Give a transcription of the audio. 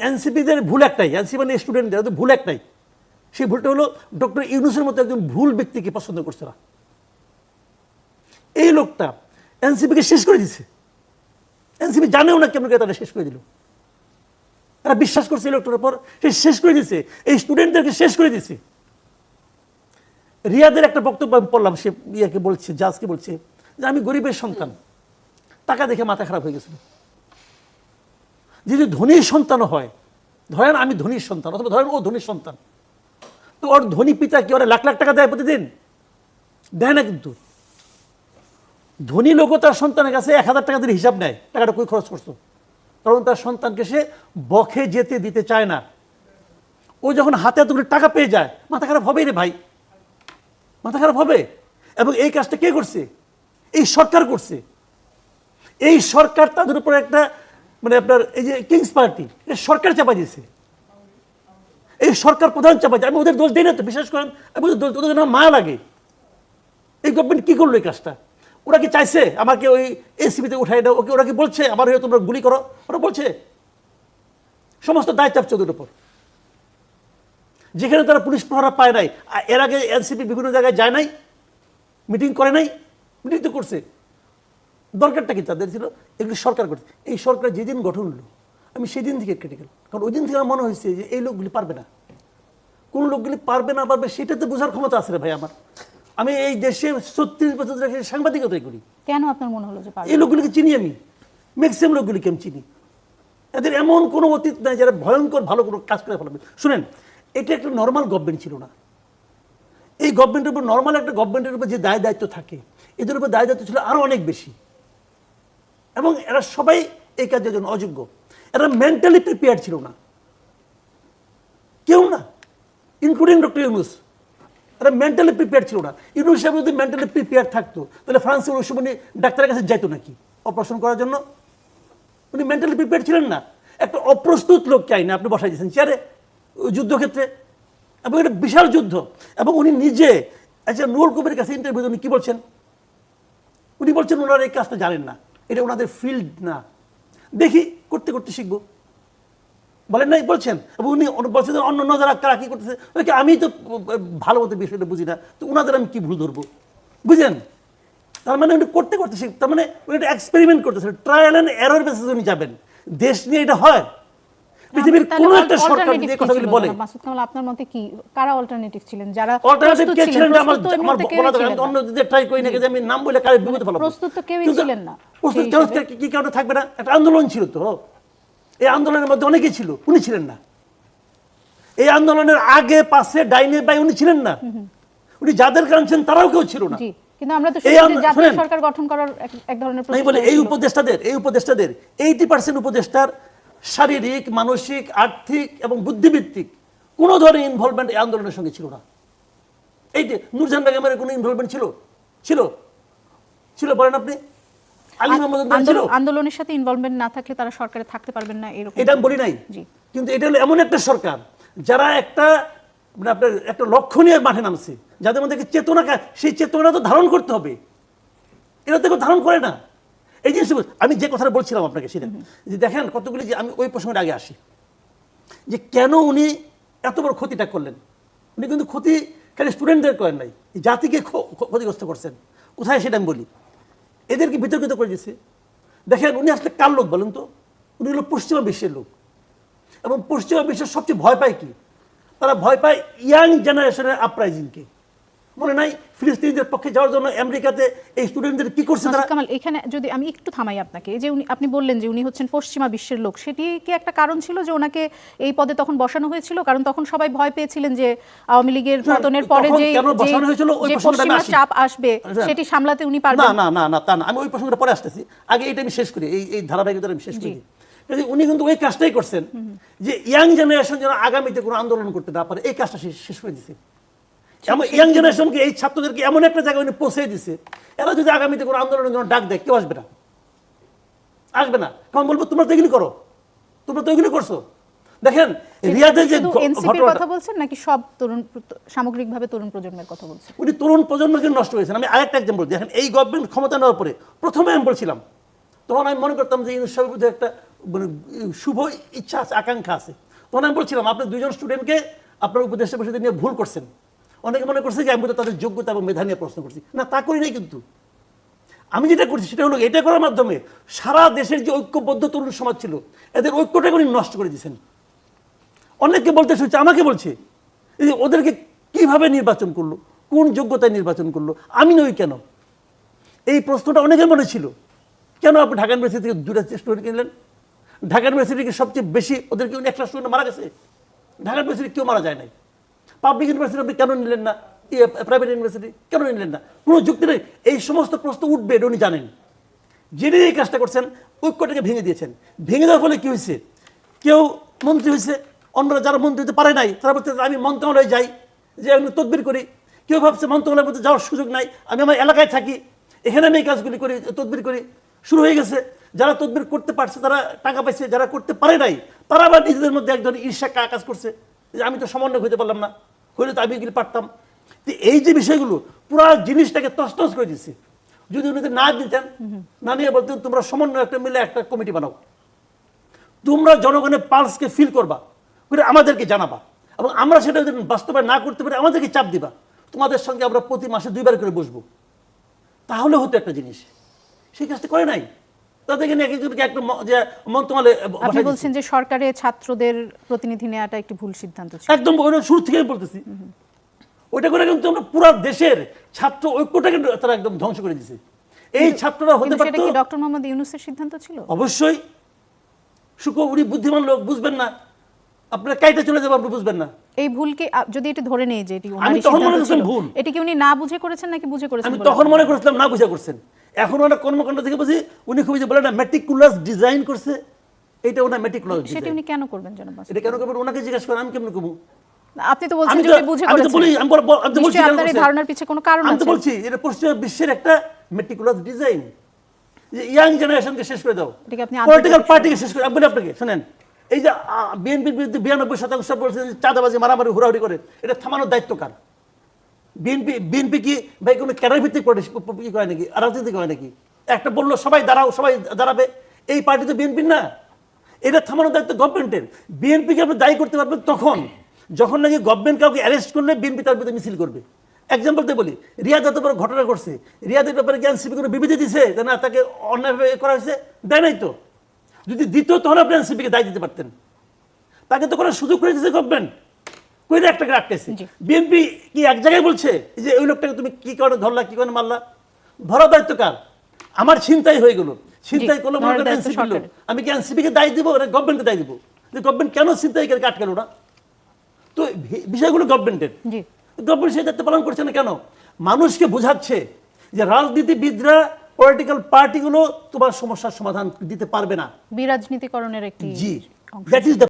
এনসিপিদের ভুল একটাই, এনসিপি মানে স্টুডেন্টদের ভুল একটাই, সেই ভুলটা হলো ডক্টর ইউনূসের মতো একজন ভুল ব্যক্তিকে পছন্দ করছে না। এই লোকটা এনসিপিকে শেষ করে দিছে, এনসিপি জানেও না কেমন করে তারা শেষ করে দিল। তারা বিশ্বাস করছে এই লোকটার উপর, সে শেষ করে দিছে, এই স্টুডেন্টদেরকে শেষ করে দিছে। রিয়াদের একটা বক্তব্য আমি পড়লাম, সে ইয়েকে বলছে, জাজকে বলছে যে আমি গরিবের সন্তান, টাকা দেখে মাথা খারাপ হয়ে গেছিল। যদি ধনীর সন্তানও হয়, ধরেন আমি ধনীর সন্তান অথবা ধরেন ও ধনীর সন্তান, তো ওর ধনী পিতা কি ওরা লাখ লাখ টাকা দেয় প্রতিদিন? দেয় না। কিন্তু ধনী লোকও তার সন্তানের কাছে 1000 টাকা দিয়ে হিসাব নেয়, টাকাটা কই খরচ করছো, কারণ তার সন্তানকে সে বখে যেতে দিতে চায় না। ও যখন হাতে এতগুলো টাকা পেয়ে যায়, মাথা খারাপ হবেই রে ভাই, মাথা খারাপ হবে। এবং এই কাজটা কে করছে? এই সরকার করছে। এই সরকার তাদের উপরে একটা মানে আপনার এই যে কিংস পার্টি, সরকার চাপা দিয়েছে, এই সরকার প্রধান চাপা দিয়েছে। আমি ওদের দোষ দিই না তো, বিশ্বাস করেন, আমি ওদের না মায়া লাগে। এই গভর্নমেন্ট কি করলো এই কাজটা? ওরা কি চাইছে আমাকে ওই এসিবিতে উঠাই দাও? ওকে ওরা কি বলছে আমার হয়ে তোমরা গুলি করো? ওরা বলছে সমস্ত দায় চাপছে ওদের উপর। যেখানে তারা পুলিশ প্রহরা পায় নাই, এর আগে এনসিপি বিভিন্ন জায়গায় যায় নাই, মিটিং করে নাই, মিটিং তো করছে, দরকারটা কি তাদের ছিল? এগুলি সরকার করছে। এই সরকার যেদিন গঠন হলো আমি সেদিন থেকে ক্রিটিক্যাল, কারণ ওই দিন থেকে আমার মনে হয়েছে যে এই লোকগুলি পারবে না। কোন লোকগুলি পারবে না পারবে সেটাতে বোঝার ক্ষমতা আছে রে ভাই আমার। আমি এই দেশে 36 বছর ধরে সাংবাদিকতাই করি। কেন আপনার মনে হলো যে এই লোকগুলিকে চিনি আমি, ম্যাক্সিমাম লোকগুলিকে আমি চিনি। এদের এমন কোনো অতীত নাই যারা ভয়ঙ্কর ভালো কোনো কাজ করে ফেলবে। শুনেন, এটা একটা নর্মাল গভর্নমেন্ট ছিল না। এই গভর্নমেন্টের উপর, নর্মাল একটা গভর্নমেন্টের উপর যে দায় দায়িত্ব থাকে, এদের উপর দায় দায়িত্ব ছিল আরো অনেক বেশি। এবং এরা সবাই এই কাজের জন্য অযোগ্য। এরা মেন্টালি প্রিপেয়ার ছিল না, কেউ না, ইনক্লুডিং ডক্টর ইউনূস। এরা মেন্টালি প্রিপেয়ার ছিল না। ইউনূস সাহেব যদি মেন্টালি প্রিপেয়ার থাকতো তাহলে ফ্রান্সের ওই সময় ডাক্তারের কাছে যাইতো নাকি অপারেশন করার জন্য? উনি মেন্টালি প্রিপেয়ার ছিলেন না। একটা অপ্রস্তুত লোককে আইনে আপনি বসাই দিয়েছেন চেয়ারে যুদ্ধক্ষেত্রে, এবং এটা বিশাল যুদ্ধ। এবং উনি নিজে আচ্ছা নুরুল কবিরের কাছে ইন্টারভিউ উনি কি বলছেন? উনি বলছেন ওনারা এই কাজটা জানেন না, এটা ওনাদের ফিল্ড না, দেখি করতে করতে শিখবো, বলেন নাই বলছেন। এবং উনি বলছেন অন্য যারা কারা কি করতেছে, আমি তো ভালো মতো বিষয়টা বুঝি না, তো ওনাদের আমি কি ভুল ধরবো? বুঝলেন? তার মানে উনি করতে করতে শিখ, তার মানে উনি একটা এক্সপেরিমেন্ট করতেছেন, ট্রায়াল অ্যান্ড এরর বেসিসে উনি যাবেন। দেশ নিয়ে এটা হয়? পৃথিবীর কোন একটা সরকার যদি এই কথাগুলি বলে, মাসুদ কামাল আপনার মতে কি কারা অল্টারনেটিভ ছিলেন? যারা অল্টারনেটিভ কে ছিলেন? আমার বলা দরকার, আমি অন্যদের ট্রাই করি না যে আমি নাম বলে কারে বিপদে ফেলাবো। প্রস্তুত তো কেউই ছিলেন না। প্রস্তুত কেন? কি কারণে থাকবে না? একটা আন্দোলন ছিল তো, এই আন্দোলনের মধ্যে অনেকেই ছিল, উনি ছিলেন না। এই আন্দোলনের আগে পাশে ডাইনে বাই উনি ছিলেন না। উনি যাদের কাঁদছেন তারাও কেউ ছিল না। কিন্তু আমরা তো শুনছি জাতীয় সরকার গঠন করার এক ধরনের আমি বলি এই উপদেষ্টাদের 80% উপদেষ্টার শারীরিক, মানসিক, আর্থিক এবং বুদ্ধিভিত্তিক কোন ধরনের ইনভলভমেন্ট এই আন্দোলনের সঙ্গে ছিল না। এই যে নূরজাহান বেগমের কোনো ইনভলভমেন্ট ছিল? ছিল ছিল বলেন আপনি? আলী মোহাম্মদ ছিল? আন্দোলনের সাথে ইনভলভমেন্ট না থাকলে তারা সরকারে থাকতে পারবেন না এরকম? এটা আমি বলি নাই, কিন্তু এটা হলো এমন একটা সরকার যারা একটা মানে আপনার একটা লক্ষ্য নিয়ে মাঠে নামছে, যাদের মধ্যে চেতনা, সেই চেতনা তো ধারণ করতে হবে। এরা তো ধারণ করে না। এই জিনিস আমি যে কথাটা বলছিলাম আপনাকে সেটা যে দেখেন কতগুলি, যে আমি ওই প্রসঙ্গের আগে আসি যে কেন উনি এত বড় ক্ষতিটা করলেন। উনি কিন্তু ক্ষতি খালি স্টুডেন্টদের করেন নাই, জাতিকে ক্ষতিগ্রস্ত করছেন। কোথায় সেটা আমি বলি, এদেরকে বিতর্কিত করে দিয়েছে। দেখেন উনি আসলে কার লোক বলেন তো? উনি হলো পশ্চিমা বিশ্বের লোক, এবং পশ্চিমা বিশ্বের সবচেয়ে ভয় পায় কি? তারা ভয় পায় ইয়াং জেনারেশনের আপরাইজিংকে। মনে নাই ফিলিস্তিনিদের পক্ষে যাওয়ার জন্য আমেরিকাতে এই স্টুডেন্টদের কি করছে তারা? কামাল, এখানে যদি আমি একটু থামাই আপনাকে, যে আপনি বললেন যে উনি হচ্ছেন পশ্চিমা বিশ্বের লোক, সেটি কি একটা কারণ ছিল যে ওনাকে এই পদে তখন বসানো হয়েছিল? কারণ তখন সবাই ভয় পেয়েছিলেন যে আওয়ামী লীগের পতনের পরে যে পশ্চিমা চাপ আসবে সেটি সামলাতে উনি পারবেন না। না না তা না, আমি ওই প্রসঙ্গটা পরে আসতেছি, আগে এটা আমি শেষ করি, এই ধারাবাহিকতা আমি শেষ করি। উনি কিন্তু ওই কাজটাই করছেন যে ইয়াং জেনারেশন যেন আগামীতে কোনো আন্দোলন করতে না পারে, এই কাজটা শেষ করে দিচ্ছে। ইয়াং জেনারেশনকে, এই ছাত্রদেরকে এমন একটা জায়গায় উনি পৌঁছে দিছে, এরা যদি আগামীতে কোনো আন্দোলনের জন্য ডাক দেয় কেউ আসবে না, আসবে না। কারণ বলবো তোমরা তো এগুলি করো, তোমরা তো এগুলি করছো। দেখেন রিয়াদে যে এনসিপির কথা বলছেন নাকি সব তরুণ, সামগ্রিকভাবে তরুণ প্রজন্মের কথা বলছেন? উনি তরুণ প্রজন্মকে নষ্ট হয়েছেন। আমি আরেকটা এক্সাম্পল, দেখেন এই গভর্নমেন্ট ক্ষমতা নেওয়ার পরে প্রথমে আমি বলছিলাম, তখন আমি মনে করতাম যে ইউনূস সাহেবের বিরুদ্ধে একটা মানে শুভ ইচ্ছা আছে, আকাঙ্ক্ষা আছে। তখন আমি বলছিলাম আপনি দুইজন স্টুডেন্টকে আপনার উপদেষ্টা পরিষদে নিয়ে ভুল করছেন। অনেকে মনে করছে যে আমি তো তাদের যোগ্যতা এবং মেধা নিয়ে প্রশ্ন করছি, না তা করি নাই। কিন্তু আমি যেটা করছি সেটা হলো এটা করার মাধ্যমে সারা দেশের যে ঐক্যবদ্ধ তরুণ সমাজ ছিল এদের ঐক্যটাকে উনি নষ্ট করে দিয়েছেন। অনেককে বলতে শুনছে, আমাকে বলছে এই যে ওদেরকে কিভাবে নির্বাচন করলো, কোন যোগ্যতায় নির্বাচন করলো, আমি নই কেন? এই প্রশ্নটা অনেকের মনে ছিল। কেন আপনি ঢাকা ইউনিভার্সিটি থেকে 2টা স্টুডেন্ট কিনলেন? ঢাকা ইউনিভার্সিটিকে সবচেয়ে বেশি ওদেরকে একটা স্টুডেন্ট মারা গেছে, ঢাকা ইউনিভার্সিটি কেউ মারা যায় নাই। পাবলিক ইউনিভার্সিটি আপনি কেন নিলেন না, প্রাইভেট ইউনিভার্সিটি কেন নিলেন না? কোনো যুক্তি নেই। এই সমস্ত প্রশ্ন উঠবে এটা উনি জানেন, জেনে এই কাজটা করছেন, ঐক্যটাকে ভেঙে দিয়েছেন। ভেঙে দেওয়ার ফলে কী হয়েছে, কেউ মন্ত্রী হয়েছে, অন্যরা যারা মন্ত্রী হতে পারে নাই তারা বলতে আমি মন্ত্রণালয়ে যাই, যে আমি তদবির করি। কেউ ভাবছে মন্ত্রণালয়ের মধ্যে যাওয়ার সুযোগ নাই, আমি আমার এলাকায় থাকি, এখানে আমি এই কাজগুলি করি, তদবির করি। শুরু হয়ে গেছে। যারা তদবির করতে পারছে তারা টাকা পাইছে, যারা করতে পারে নাই তারা আবার নিজেদের মধ্যে এক ধরনের ঈর্ষা কাজ করছে, যে আমি তো সমন্বয় হইতে পারলাম না, হইলে তো আমি এগুলি পারতাম। তো এই যে বিষয়গুলো পুরো জিনিসটাকে তছনছ করে দিচ্ছে। যদি উনি না দিতেন, না নিয়ে বলতেন তোমরা সমন্বয় একটা মিলে একটা কমিটি বানাও, তোমরা জনগণের পালসকে ফিল করবা, করে আমাদেরকে জানাবা, এবং আমরা সেটা যদি বাস্তবায়ন না করতে পারি আমাদেরকে চাপ দিবা, তোমাদের সঙ্গে আমরা প্রতি মাসে 2বার করে বসবো, তাহলে হতো একটা জিনিস। সেই কাজটা করে নাই। তাদেরকে নিয়ে একজনকে একটা যে মন্ত্রণালয়ে আপনি বলছেন যে সরকারে ছাত্রদের প্রতিনিধি নেওয়াটা একটি ভুল সিদ্ধান্ত ছিল। একদম ওটা শুরু থেকেই বলতেছি। ওইটা করে কিন্তু আমরা পুরো দেশের ছাত্র ঐক্যটাকে তারা একদম ধ্বংস করে দিয়েছে। এই ছাত্ররা হতে পারতো। সেটা কি ডক্টর মোহাম্মদ ইউনূসের সিদ্ধান্ত ছিল? অবশ্যই। উনি বুদ্ধিমান লোক, বুঝবেন না, আপনারা কাইতে চলে যাবেন, আপনি বুঝবেন না। এই ভুলকে যদি এটা ধরে নেই যে এটি আমি তখন মনে করছিলাম ভুল, এটা কি উনি না বুঝে করেছেন নাকি বুঝে করেছেন? আমি তখন মনে করছিলাম না বুঝে করছেন। এখন ওনার কর্মকাণ্ড থেকে বুঝি উনি খুবই যে বলে না মেটিকুলাস ডিজাইন করছে, এটা ওনার মেটিকুলাস ডিজাইন। সেটা উনি কেন করবেন জানাব? এটা কেন করবেন ওনাকে জিজ্ঞেস করেন, আমি কেমন করব? আপনি তো বলছেন যে উনি বুঝে করেছেন। আমি তো বলি, আমি বলছি আপনার এই ধারণার পিছে কোনো কারণ আছে। আমি তো বলছি এটা পশ্চিমা বিশ্বের একটা মেটিকুলাস ডিজাইন, যে ইয়াং জেনারেশনকে শেষ করে দাও, পলিটিক্যাল পার্টিকে শেষ করে। আমি বলি আপনাকে শুনেন, এই যে বিএনপির বিরুদ্ধে 92% বলছেন চাঁদাবাজি, মারামারি, হুড়াহুড়ি করে, এটা থামানোর দায়িত্ব কার? বিএনপি কি ভাই কোনো ক্যাডার ভিত্তিক কি করে নাকি, রাজনীতি করে নাকি? একটা বললো সবাই দাঁড়াও, সবাই দাঁড়াবে, এই পার্টি তো বিএনপির না। এটা থামানোর দায়িত্ব গভর্নমেন্টের। বিএনপিকে আপনি দায়ী করতে পারবেন তখন যখন নাকি গভর্নমেন্ট কাউকে অ্যারেস্ট করলে বিএনপি তার বিরুদ্ধে মিছিল করবে। এক্সাম্পলতে বলি, রিয়াদ এত বড় ঘটনা করছে, রিয়াদের ব্যাপারে কি এনসিপি কোনো বিবৃতি দিছে যে না তাকে অন্যায়ভাবে করা হয়েছে? দেয় নাই তো। যদি দিত তখন আপনি এনসিপিকে দায় দিতে পারতেন। তাকে তো করার সুযোগ করে দিয়েছে গভর্নমেন্ট, কইরা একটাকে আটকেছে। বিএনপি কি এক জায়গায় বলছে যে ওই লোকটাকে তুমি কি কারণে ধরলা, কি কারণে মারলা? ধরা দায়িত্ব কার? আমার ছিনতাই হয়ে গেল, ছিনতাই করলো এনসিপি লোক, আমি কি এনসিপিকে দায় দিব না গভর্নমেন্টকে দায় দিব? যে গভর্নমেন্ট কেন ছিনতাইকারীকে আটকালো না? তো বিষয়গুলো গভর্নমেন্টের, গভর্নমেন্ট সেই দায়িত্ব পালন করছে না কেন? মানুষকে বোঝাচ্ছে যে রাজনীতিবিদরা, পলিটিক্যাল পার্টিগুলো তোমার সমস্যার সমাধান দিতে পারবে না, বিরাজনীতিকরণের একটি জি, দ্যাট ইজ দ্য